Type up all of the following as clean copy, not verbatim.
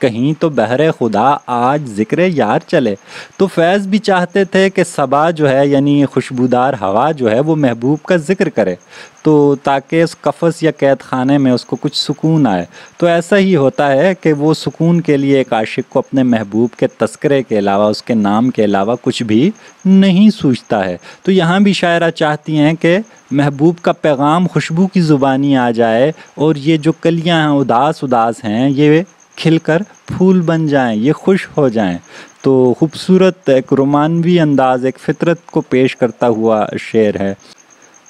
کہیں تو بہر خدا آج ذکر یار چلے. تو فیض بھی چاہتے تھے کہ صبا جو ہے یعنی خوشبودار ہوا جو ہے وہ محبوب کا ذکر کرے تو تاکہ اس قفس یا قید خانے میں اس کو کچھ سکون آئے. تو ایسا ہی ہوتا ہے کہ وہ سکون کے لیے ایک عاشق کو اپنے محبوب کے تذکرے کے علاوہ اس کے نام کے علاوہ کچھ بھی نہیں سوچتا ہے. تو یہاں بھی شاعرہ چاہتی ہیں کہ محبوب کا پیغام خوشبو کی زبانی آ جائے اور یہ جو کلیاں ہیں اداس اداس ہیں یہ کھل کر پھول بن جائیں، یہ خوش ہو جائیں. تو خوبصورت ایک رومانوی انداز، ایک فطرت کو پیش کرتا ہوا شعر ہے.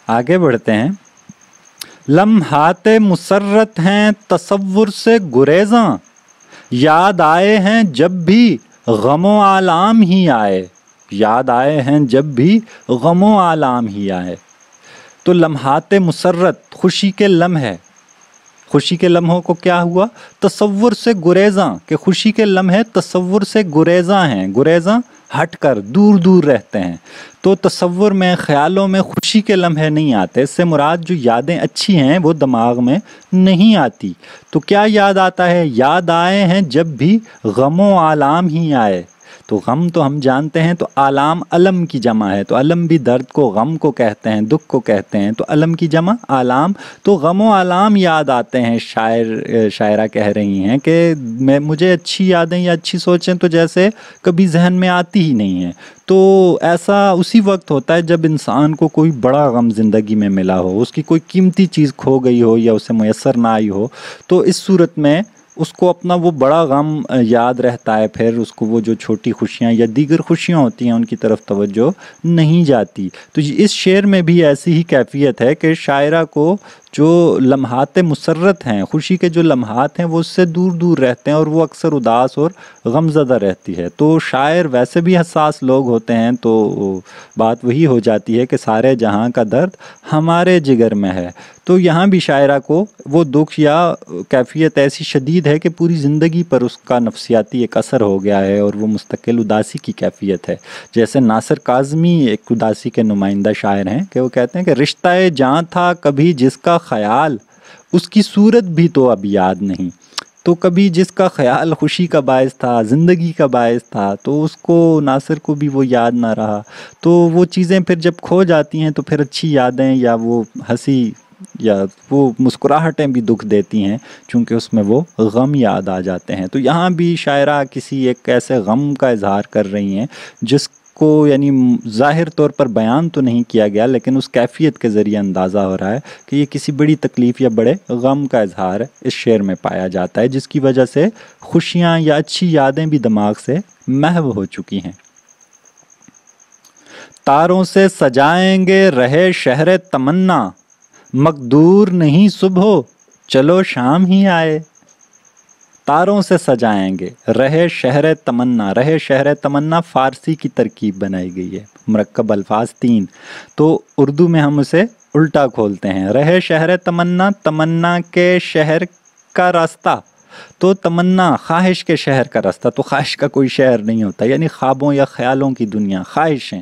آگے بڑھتے ہیں. لمحات مسرت ہیں تصور سے گریزاں، یاد آئے ہیں جب بھی غم و آلام ہی آئے. یاد آئے ہیں جب بھی غم و آلام ہی آئے. تو لمحات مسرت خوشی کے لمحے، خوشی کے لمحوں کو کیا ہوا؟ تصور سے گریزاں، کہ خوشی کے لمحے تصور سے گریزاں ہیں. گریزاں ہٹ کر دور دور رہتے ہیں. تو تصور میں، خیالوں میں خوشی کے لمحے نہیں آتے. اس سے مراد جو یادیں اچھی ہیں وہ دماغ میں نہیں آتی. تو کیا یاد آتا ہے؟ یاد آئے ہیں جب بھی غم و آلام ہی آئے. تو غم تو ہم جانتے ہیں، تو آلام علم کی جمع ہے. تو علم بھی درد کو، غم کو کہتے ہیں، دکھ کو کہتے ہیں. تو علم کی جمع آلام. تو غم و آلام یاد آتے ہیں. شاعرہ کہہ رہی ہیں کہ مجھے اچھی یادیں یا اچھی سوچیں تو جیسے کبھی ذہن میں آتی ہی نہیں ہیں. تو ایسا اسی وقت ہوتا ہے جب انسان کو کوئی بڑا غم زندگی میں ملا ہو، اس کی کوئی قیمتی چیز کھو گئی ہو یا اسے میسر نہ آئی ہو. تو اس صورت میں اس کو اپنا وہ بڑا غم یاد رہتا ہے. پھر اس کو وہ جو چھوٹی خوشیاں یا دیگر خوشیاں ہوتی ہیں ان کی طرف توجہ نہیں جاتی. تو اس شعر میں بھی ایسی ہی کیفیت ہے کہ شاعرہ کو جو لمحات مسرت ہیں، خوشی کے جو لمحات ہیں وہ اس سے دور دور رہتے ہیں اور وہ اکثر اداس اور غم زدہ رہتی ہے. تو شاعر ویسے بھی حساس لوگ ہوتے ہیں. تو بات وہی ہو جاتی ہے کہ سارے جہاں کا درد ہمارے جگر میں ہے. تو یہاں بھی شاعرہ کو وہ دکھ یا کیفیت ایسی شدید ہے کہ پوری زندگی پر اس کا نفسیاتی ایک اثر ہو گیا ہے اور وہ مستقل اداسی کی کیفیت ہے. جیسے ناصر کاظمی ایک اداسی کے نمائندہ شاعر ہیں کہ وہ کہتے ہیں کہ رشتہ جاں تھا کبھی جس کا خیال، اس کی صورت بھی تو اب یاد نہیں. تو کبھی جس کا خیال خوشی کا باعث تھا، زندگی کا باعث تھا، تو اس کو، ناصر کو بھی وہ یاد نہ رہا. تو وہ چیزیں پھر جب کھو جاتی ہیں تو پھر اچھی یادیں یا وہ ہنسی یا وہ مسکراہٹیں بھی دکھ دیتی ہیں چونکہ اس میں وہ غم یاد آ جاتے ہیں. تو یہاں بھی شاعرہ کسی ایک ایسے غم کا اظہار کر رہی ہیں جس کو یعنی ظاہر طور پر بیان تو نہیں کیا گیا لیکن اس کیفیت کے ذریعے اندازہ ہو رہا ہے کہ یہ کسی بڑی تکلیف یا بڑے غم کا اظہار اس شعر میں پایا جاتا ہے، جس کی وجہ سے خوشیاں یا اچھی یادیں بھی دماغ سے محو ہو چکی ہیں. تاروں سے سجائیں گے رہے شہر تمنا، مقدور نہیں صبح چلو شام ہی آئے. تاروں سے سجائیں گے رہے شہر تمنا. رہے شہر تمنا فارسی کی ترکیب بنائی گئی ہے، مرکب الفاظ 3. تو اردو میں ہم اسے الٹا کھولتے ہیں. رہے شہر تمنا، تمنا کے شہر کا راستہ. تو تمنا خواہش کے شہر کا راستہ. تو خواہش کا کوئی شہر نہیں ہوتا، یعنی خوابوں یا خیالوں کی دنیا، خواہشیں.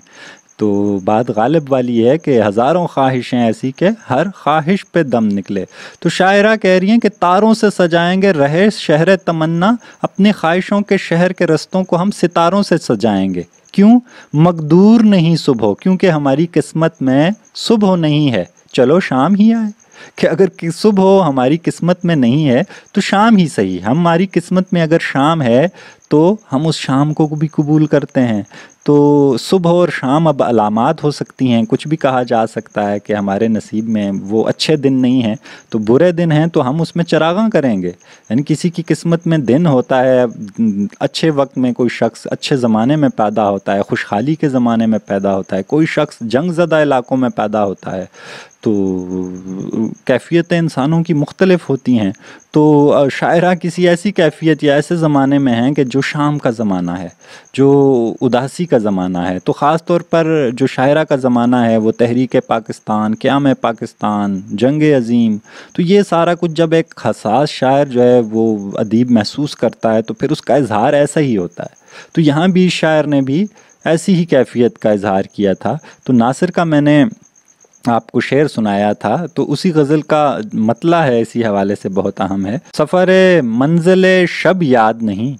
تو بات غالب والی ہے کہ ہزاروں خواہشیں ایسی کہ ہر خواہش پہ دم نکلے. تو شاعرہ کہہ رہی ہیں کہ تاروں سے سجائیں گے رہے شہر تمنا، اپنی خواہشوں کے شہر کے رستوں کو ہم ستاروں سے سجائیں گے. کیوں؟ مقدور نہیں صبح، کیونکہ ہماری قسمت میں صبح نہیں ہے، چلو شام ہی آئے. کہ اگر صبح ہماری قسمت میں نہیں ہے تو شام ہی صحیح. ہماری قسمت میں اگر شام ہے تو ہم اس شام کو بھی قبول کرتے ہیں. تو صبح اور شام اب علامات ہو سکتی ہیں، کچھ بھی کہا جا سکتا ہے کہ ہمارے نصیب میں وہ اچھے دن نہیں ہیں تو برے دن ہیں، تو ہم اس میں چراغاں کریں گے. یعنی کسی کی قسمت میں دن ہوتا ہے، اچھے وقت میں کوئی شخص اچھے زمانے میں پیدا ہوتا ہے، خوشحالی کے زمانے میں پیدا ہوتا ہے، کوئی شخص جنگ زدہ علاقوں میں پیدا ہوتا ہے. تو کیفیتیں انسانوں کی مختلف ہوتی ہیں. تو شاعرہ کسی ایسی کیفیت یا ایسے زمانے میں ہیں کہ جو شام کا زمانہ ہے، جو اداسی کا زمانہ ہے. تو خاص طور پر جو شاعرہ کا زمانہ ہے وہ تحریک پاکستان، قیام پاکستان، جنگ عظیم. تو یہ سارا کچھ جب ایک حساس شاعر جو ہے وہ ادیب محسوس کرتا ہے تو پھر اس کا اظہار ایسا ہی ہوتا ہے. تو یہاں بھی شاعر نے بھی ایسی ہی کیفیت کا اظہار کیا تھا. تو ناصر کا میں نے آپ کو شعر سنایا تھا، تو اسی غزل کا مطلع ہے اسی حوالے سے بہت اہم ہے۔ سفر منزل شب یاد نہیں،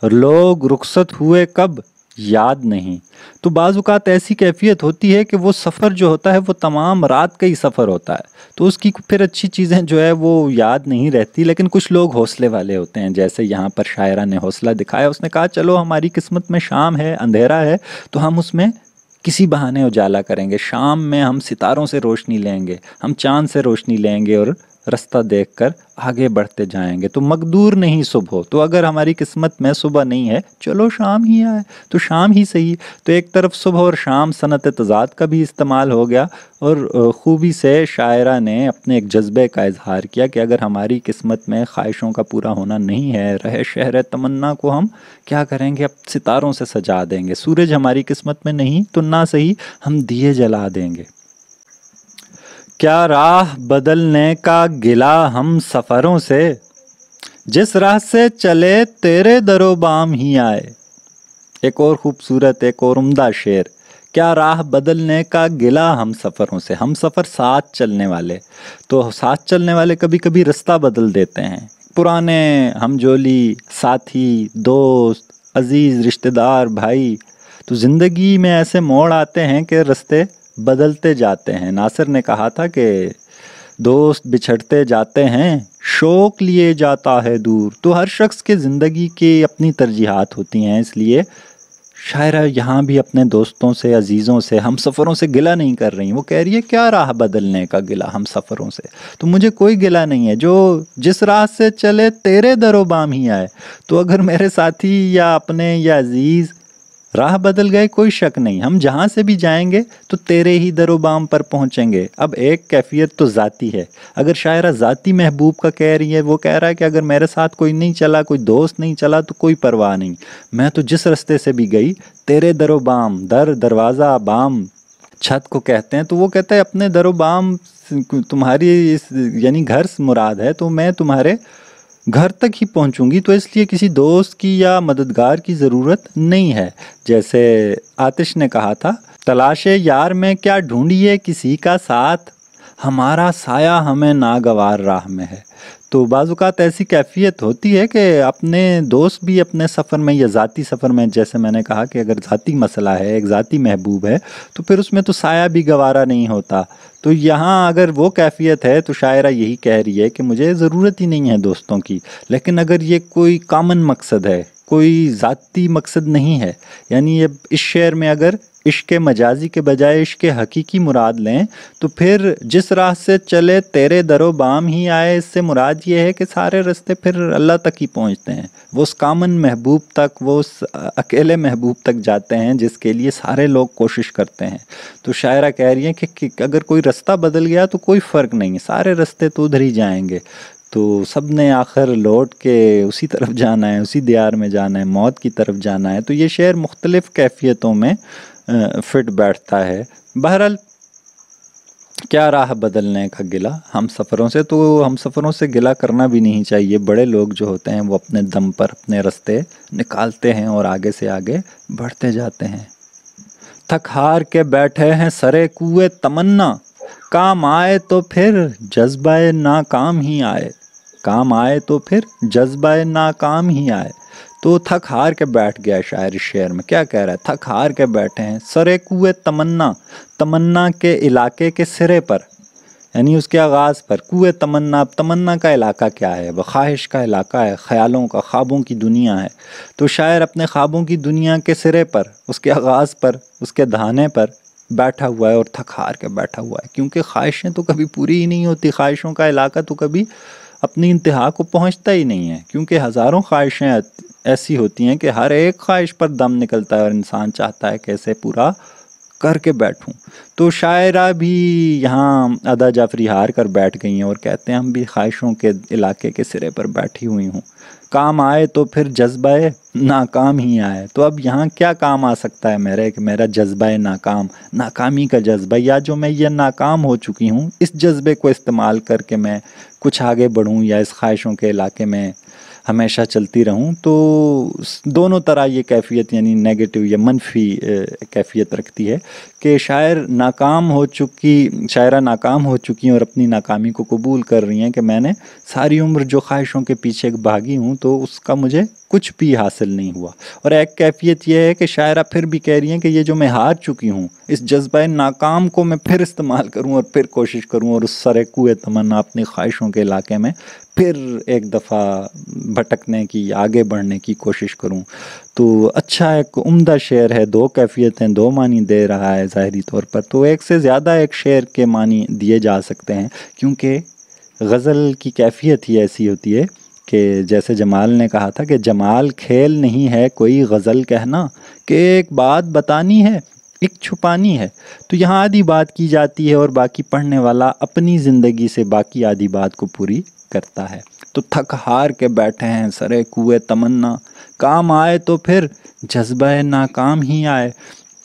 لوگ رخصت ہوئے کب یاد نہیں۔ تو بعض اوقات ایسی کیفیت ہوتی ہے کہ وہ سفر جو ہوتا ہے وہ تمام رات کا ہی سفر ہوتا ہے، تو اس کی پھر اچھی چیزیں جو ہے وہ یاد نہیں رہتی۔ لیکن کچھ لوگ حوصلے والے ہوتے ہیں، جیسے یہاں پر شاعرہ نے حوصلہ دکھایا، اس نے کہا چلو ہماری قسمت میں شام ہے، اندھیرا ہے، تو ہم اس میں کسی بہانے اجالا کریں گے، شام میں ہم ستاروں سے روشنی لیں گے، ہم چاند سے روشنی لیں گے اور رستہ دیکھ کر آگے بڑھتے جائیں گے۔ تو مقدور نہیں صبح، تو اگر ہماری قسمت میں صبح نہیں ہے چلو شام ہی آئے تو شام ہی صحیح۔ تو ایک طرف صبح اور شام صنعت تضاد کا بھی استعمال ہو گیا، اور خوبی سے شاعرہ نے اپنے ایک جذبے کا اظہار کیا کہ اگر ہماری قسمت میں خواہشوں کا پورا ہونا نہیں ہے، رہے شہر تمنا کو ہم کیا کریں گے، اب ستاروں سے سجا دیں گے۔ سورج ہماری قسمت میں نہیں تو نہ صحیح ہم دیے جلا دیں گے۔ کیا راہ بدلنے کا گلہ ہم سفروں سے، جس راہ سے چلے تیرے در و بام ہی آئے۔ ایک اور خوبصورت، ایک اور عمدہ شعر، کیا راہ بدلنے کا گلہ ہم سفروں سے۔ ہم سفر ساتھ چلنے والے، تو ساتھ چلنے والے کبھی کبھی رستہ بدل دیتے ہیں۔ پرانے ہم جولی ساتھی، دوست، عزیز رشتہ دار، بھائی، تو زندگی میں ایسے موڑ آتے ہیں کہ رستے بدلتے جاتے ہیں۔ ناصر نے کہا تھا کہ دوست بچھڑتے جاتے ہیں، شوق لیے جاتا ہے دور۔ تو ہر شخص کے زندگی کی اپنی ترجیحات ہوتی ہیں، اس لیے شاعرہ یہاں بھی اپنے دوستوں سے، عزیزوں سے، ہم سفروں سے گلہ نہیں کر رہی ہیں۔ وہ کہہ رہی ہے کیا راہ بدلنے کا گلہ ہم سفروں سے، تو مجھے کوئی گلہ نہیں ہے، جو جس راہ سے چلے تیرے در و بام ہی آئے۔ تو اگر میرے ساتھی یا اپنے یا عزیز راہ بدل گئے کوئی شک نہیں، ہم جہاں سے بھی جائیں گے تو تیرے ہی در و بام پر پہنچیں گے۔ اب ایک کیفیت تو ذاتی ہے، اگر شاعرہ ذاتی محبوب کا کہہ رہی ہے، وہ کہہ رہا ہے کہ اگر میرے ساتھ کوئی نہیں چلا، کوئی دوست نہیں چلا تو کوئی پرواہ نہیں، میں تو جس رستے سے بھی گئی تیرے در و بام، در دروازہ بام چھت کو کہتے ہیں، تو وہ کہتا ہے اپنے در و بام تمہاری یعنی گھر مراد ہے، تو میں تمہارے گھر تک ہی پہنچوں گی، تو اس لیے کسی دوست کی یا مددگار کی ضرورت نہیں ہے۔ جیسے آتش نے کہا تھا، تلاش یار میں کیا ڈھونڈیے کسی کا ساتھ، ہمارا سایہ ہمیں ناگوار راہ میں ہے۔ تو بعض اوقات ایسی کیفیت ہوتی ہے کہ اپنے دوست بھی اپنے سفر میں یا ذاتی سفر میں، جیسے میں نے کہا کہ اگر ذاتی مسئلہ ہے، ایک ذاتی محبوب ہے، تو پھر اس میں تو سایہ بھی گوارا نہیں ہوتا۔ تو یہاں اگر وہ کیفیت ہے تو شاعرہ یہی کہہ رہی ہے کہ مجھے ضرورت ہی نہیں ہے دوستوں کی، لیکن اگر یہ کوئی کامن مقصد ہے، کوئی ذاتی مقصد نہیں ہے، یعنی اس شعر میں اگر عشق مجازی کے بجائے عشق حقیقی مراد لیں تو پھر جس راہ سے چلے تیرے در و بام ہی آئے، اس سے مراد یہ ہے کہ سارے رستے پھر اللہ تک ہی پہنچتے ہیں، وہ اس کامن محبوب تک، وہ اس اکیلے محبوب تک جاتے ہیں جس کے لیے سارے لوگ کوشش کرتے ہیں۔ تو شاعرہ کہہ رہی ہیں کہ اگر کوئی رستہ بدل گیا تو کوئی فرق نہیں، سارے رستے تو ادھر ہی جائیں گے، تو سب نے آخر لوٹ کے اسی طرف جانا ہے، اسی دیار میں جانا ہے، موت کی طرف جانا ہے۔ تو یہ شعر مختلف کیفیتوں میں فٹ بیٹھتا ہے۔ بہرحال کیا راہ بدلنے کا گلہ ہم سفروں سے، تو ہم سفروں سے گلہ کرنا بھی نہیں چاہیے۔ بڑے لوگ جو ہوتے ہیں وہ اپنے دم پر اپنے رستے نکالتے ہیں اور آگے سے آگے بڑھتے جاتے ہیں۔ تھک ہار کے بیٹھے ہیں سرے کوئے تمنا، کام آئے تو پھر جذبہ ناکام ہی آئے، کام آئے تو پھر جذبہ ناکام ہی آئے۔ تو تھک ہار کے بیٹھ گیا شاعر اس شعر میں، کیا کہہ رہا ہے، تھک ہار کے بیٹھے ہیں سرے کوئے تمنا، تمنا کے علاقے کے سرے پر، یعنی اس کے آغاز پر، کوئے تمنا، تمنا کا علاقہ کیا ہے، وہ خواہش کا علاقہ ہے، خیالوں کا، خوابوں کی دنیا ہے۔ تو شاعر اپنے خوابوں کی دنیا کے سرے پر، اس کے آغاز پر، اس کے دہانے پر بیٹھا ہوا ہے اور تھک ہار کے بیٹھا ہوا ہے، کیونکہ خواہشیں تو کبھی پوری ہی نہیں ہوتی، خواہشوں کا علاقہ تو کبھی اپنی انتہا کو پہنچتا ہی نہیں ہے، کیونکہ ہزاروں خواہشیں ایسی ہوتی ہیں کہ ہر ایک خواہش پر دم نکلتا ہے اور انسان چاہتا ہے کہ اسے پورا کر کے بیٹھوں۔ تو شاعرہ بھی یہاں ادا جعفری ہار کر بیٹھ گئی ہیں اور کہتے ہیں ہم بھی خواہشوں کے علاقے کے سرے پر بیٹھی ہوئی ہوں، کام آئے تو پھر جذبہ ناکام ہی آئے۔ تو اب یہاں کیا کام آ سکتا ہے میرے، کہ میرا جذبہ ناکام، ناکامی کا جذبہ، یا جو میں یہ ناکام ہو چکی ہوں اس جذبے کو استعمال کر کے میں کچھ آگے بڑھوں یا اس خواہشوں کے علاقے میں ہمیشہ چلتی رہوں، تو دونوں طرح یہ کیفیت یعنی نیگیٹو یا منفی کیفیت رکھتی ہے کہ شاعرہ ناکام ہو چکی ہیں اور اپنی ناکامی کو قبول کر رہی ہیں کہ میں نے ساری عمر جو خواہشوں کے پیچھے بھاگی ہوں تو اس کا مجھے کچھ بھی حاصل نہیں ہوا۔ اور ایک کیفیت یہ ہے کہ شاعرہ پھر بھی کہہ رہی ہیں کہ یہ جو میں ہار چکی ہوں، اس جذبہ ناکام کو میں پھر استعمال کروں اور پھر کوشش کروں اور اس سرے کوئے تمنا اپنی خواہشوں کے علاقے میں پھر ایک دفعہ بھٹکنے کی، آگے بڑھنے کی کوشش کروں۔ تو اچھا ایک عمدہ شعر ہے، دو کیفیتیں، دو معنی دے رہا ہے ظاہری طور پر، تو ایک سے زیادہ ایک شعر کے معنی دیے جا سکتے ہیں، کیونکہ غزل کی کیفیت ہی ایسی ہوتی ہے کہ جیسے جمال نے کہا تھا کہ جمال کھیل نہیں ہے کوئی غزل کہنا، کہ ایک بات بتانی ہے ایک چھپانی ہے۔ تو یہاں آدھی بات کی جاتی ہے اور باقی پڑھنے والا اپنی زندگی سے باقی آدھی بات کو پوری کرتا ہے۔ تو تھک ہار کے بیٹھے ہیں سرے کوئے تمنا، کام آئے تو پھر جذبہ ناکام ہی آئے۔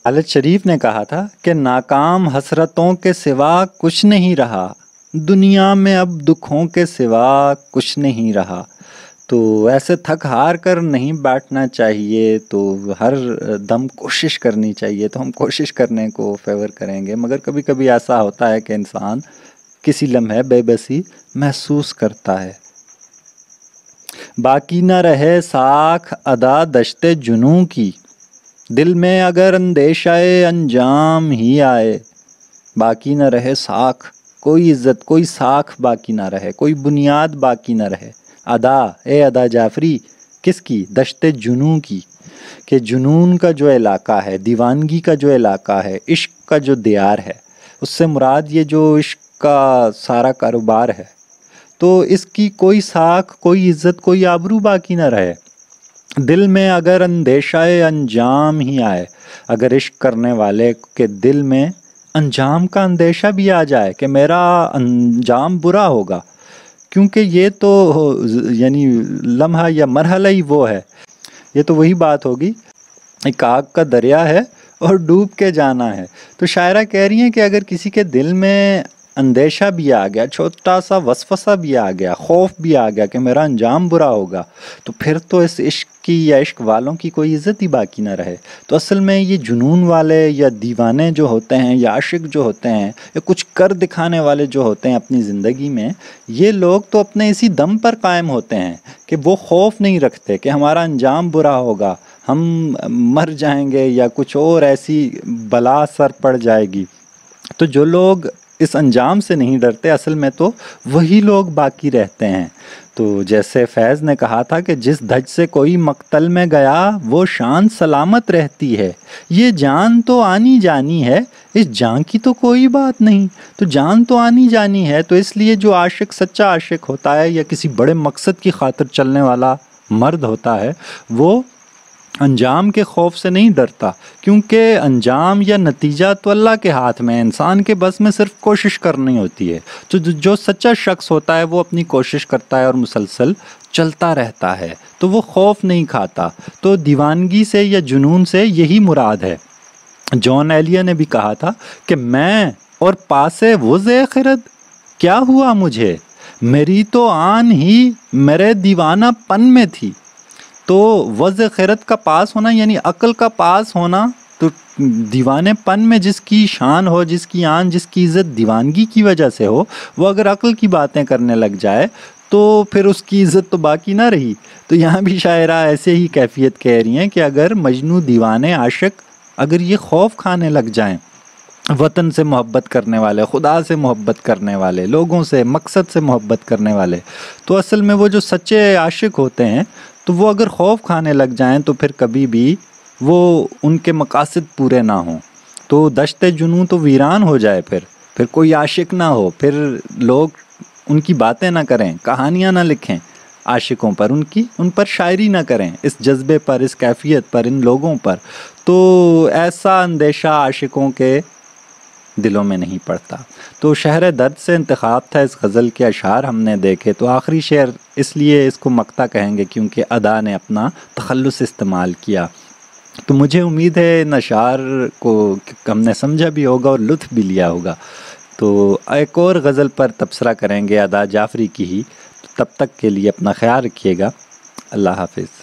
خالد شریف نے کہا تھا کہ ناکام حسرتوں کے سوا کچھ نہیں رہا، دنیا میں اب دکھوں کے سوا کچھ نہیں رہا۔ تو ایسے تھک ہار کر نہیں بیٹھنا چاہیے، تو ہر دم کوشش کرنی چاہیے۔ تو ہم کوشش کرنے کو فیور کریں گے، مگر کبھی کبھی ایسا ہوتا ہے کہ انسان کسی لمحے بے بسی محسوس کرتا ہے۔ باقی نہ رہے ساکھ ادا دشت جنوں کی، دل میں اگر اندیشہ انجام ہی آئے۔ باقی نہ رہے ساکھ، کوئی عزت، کوئی ساکھ باقی نہ رہے، کوئی بنیاد باقی نہ رہے۔ ادا، اے ادا جعفری، کس کی؟ دشت جنوں کی، کہ جنون کا جو علاقہ ہے، دیوانگی کا جو علاقہ ہے، عشق کا جو دیار ہے، اس سے مراد یہ جو عشق کا سارا کاروبار ہے، تو اس کی کوئی ساکھ، کوئی عزت، کوئی آبرو باقی نہ رہے۔ دل میں اگر اندیشہ انجام ہی آئے، اگر عشق کرنے والے کے دل میں انجام کا اندیشہ بھی آ جائے کہ میرا انجام برا ہوگا، کیونکہ یہ تو یعنی لمحہ یا مرحلہ ہی وہ ہے، یہ تو وہی بات ہوگی، ایک آگ کا دریا ہے اور ڈوب کے جانا ہے۔ تو شاعرہ کہہ رہی ہیں کہ اگر کسی کے دل میں اندیشہ بھی آ گیا، چھوٹا سا وسوسہ بھی آ گیا، خوف بھی آ گیا کہ میرا انجام برا ہوگا، تو پھر تو اس عشق کی یا عشق والوں کی کوئی عزت ہی باقی نہ رہے۔ تو اصل میں یہ جنون والے یا دیوانے جو ہوتے ہیں یا عاشق جو ہوتے ہیں یا کچھ کر دکھانے والے جو ہوتے ہیں اپنی زندگی میں، یہ لوگ تو اپنے اسی دم پر قائم ہوتے ہیں کہ وہ خوف نہیں رکھتے کہ ہمارا انجام برا ہوگا، ہم مر جائیں گے یا کچھ اور ایسی بلا سر پڑ جائے گی۔ تو جو لوگ اس انجام سے نہیں ڈرتے، اصل میں تو وہی لوگ باقی رہتے ہیں۔ تو جیسے فیض نے کہا تھا کہ جس دھج سے کوئی مقتل میں گیا وہ شان سلامت رہتی ہے، یہ جان تو آنی جانی ہے، اس جان کی تو کوئی بات نہیں۔ تو جان تو آنی جانی ہے، تو اس لیے جو عاشق، سچا عاشق ہوتا ہے یا کسی بڑے مقصد کی خاطر چلنے والا مرد ہوتا ہے، وہ انجام کے خوف سے نہیں ڈرتا، کیونکہ انجام یا نتیجہ تو اللہ کے ہاتھ میں ہے، انسان کے بس میں صرف کوشش کرنی ہوتی ہے۔ تو جو سچا شخص ہوتا ہے وہ اپنی کوشش کرتا ہے اور مسلسل چلتا رہتا ہے، تو وہ خوف نہیں کھاتا۔ تو دیوانگی سے یا جنون سے یہی مراد ہے۔ جان ایلیا نے بھی کہا تھا کہ میں اور پاسے وز خرد، کیا ہوا مجھے، میری تو آن ہی میرے دیوانہ پن میں تھی۔ تو وضع خیرت کا پاس ہونا یعنی عقل کا پاس ہونا، تو دیوانے پن میں جس کی شان ہو، جس کی آن، جس کی عزت دیوانگی کی وجہ سے ہو، وہ اگر عقل کی باتیں کرنے لگ جائے تو پھر اس کی عزت تو باقی نہ رہی۔ تو یہاں بھی شاعرہ ایسے ہی کیفیت کہہ رہی ہیں کہ اگر مجنوں، دیوانے، عاشق اگر یہ خوف کھانے لگ جائیں، وطن سے محبت کرنے والے، خدا سے محبت کرنے والے، لوگوں سے، مقصد سے محبت کرنے والے، تو اصل میں وہ جو سچے عاشق ہوتے ہیں تو وہ اگر خوف کھانے لگ جائیں تو پھر کبھی بھی وہ ان کے مقاصد پورے نہ ہوں۔ تو دشت جنوں تو ویران ہو جائے، پھر کوئی عاشق نہ ہو، پھر لوگ ان کی باتیں نہ کریں، کہانیاں نہ لکھیں عاشقوں پر، ان پر شاعری نہ کریں، اس جذبے پر، اس کیفیت پر، ان لوگوں پر۔ تو ایسا اندیشہ عاشقوں کے دلوں میں نہیں پڑتا۔ تو شہر درد سے انتخاب تھا اس غزل کے اشعار ہم نے دیکھے۔ تو آخری شعر اس لیے اس کو مقطع کہیں گے کیونکہ ادا نے اپنا تخلص استعمال کیا۔ تو مجھے امید ہے ان اشعار کو ہم نے سمجھا بھی ہوگا اور لطف بھی لیا ہوگا۔ تو ایک اور غزل پر تبصرہ کریں گے ادا جعفری کی ہی۔ تب تک کے لیے اپنا خیال رکھیے گا۔ اللہ حافظ.